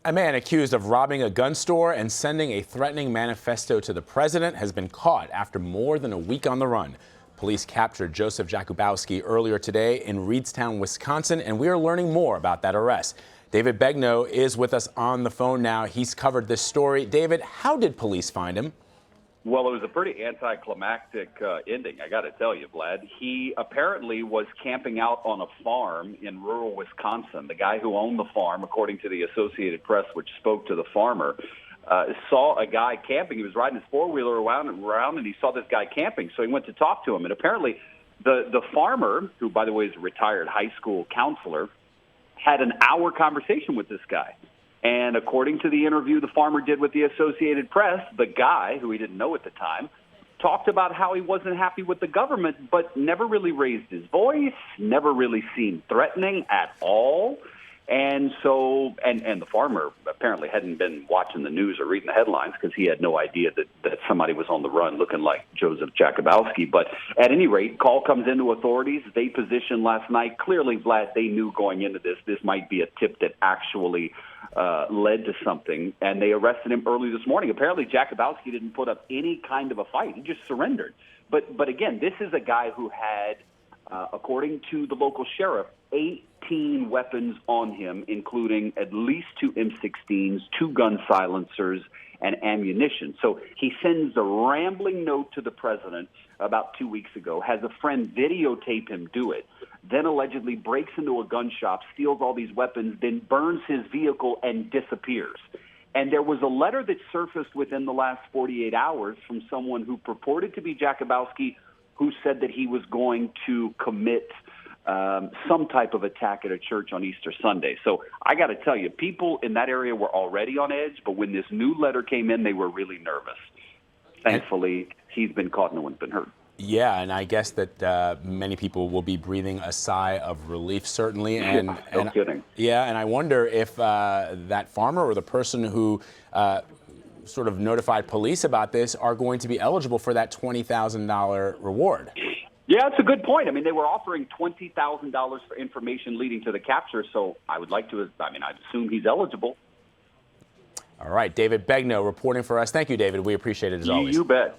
A man accused of robbing a gun store and sending a threatening manifesto to the president has been caught after more than a week on the run. Police captured Joseph Jakubowski earlier today in Readstown, Wisconsin, and we are learning more about that arrest. David Begnaud is with us on the phone now. He's covered this story. David, how did police find him? Well, it was a pretty anticlimactic ending, I got to tell you, Vlad. He apparently was camping out on a farm in rural Wisconsin. The guy who owned the farm, according to the Associated Press, which spoke to the farmer, saw a guy camping. He was riding his four-wheeler around, and he saw this guy camping, so he went to talk to him. And apparently the farmer, who, by the way, is a retired high school counselor, had an hour conversation with this guy. And according to the interview the farmer did with the Associated Press, the guy, who he didn't know at the time, talked about how he wasn't happy with the government, but never really raised his voice, never really seemed threatening at all. And so, and the farmer apparently hadn't been watching the news or reading the headlines because he had no idea that somebody was on the run looking like Joseph Jakubowski. But at any rate, call comes into authorities. They positioned last night. Clearly, Vlad, they knew going into this might be a tip that actually led to something, and they arrested him early this morning. Apparently, Jakubowski didn't put up any kind of a fight. He just surrendered. But again, this is a guy who had, according to the local sheriff, 18 weapons on him, including at least 2 M16s, 2 gun silencers, and ammunition. So he sends a rambling note to the president about 2 weeks ago, has a friend videotape him do it, then allegedly breaks into a gun shop, steals all these weapons, then burns his vehicle and disappears. And there was a letter that surfaced within the last 48 hours from someone who purported to be Jakubowski, who said that he was going to commit some type of attack at a church on Easter Sunday. So I got to tell you, people in that area were already on edge, but when this new letter came in, they were really nervous. Thankfully, he's been caught, no one's been hurt. Yeah, and I guess that many people will be breathing a sigh of relief, certainly. And no kidding. Yeah, and I wonder if that farmer or the person who sort of notified police about this are going to be eligible for that $20,000 reward. Yeah, it's a good point. I mean, they were offering $20,000 for information leading to the capture, so I'd assume he's eligible. All right, David Begnaud reporting for us. Thank you, David. We appreciate it as always. You bet.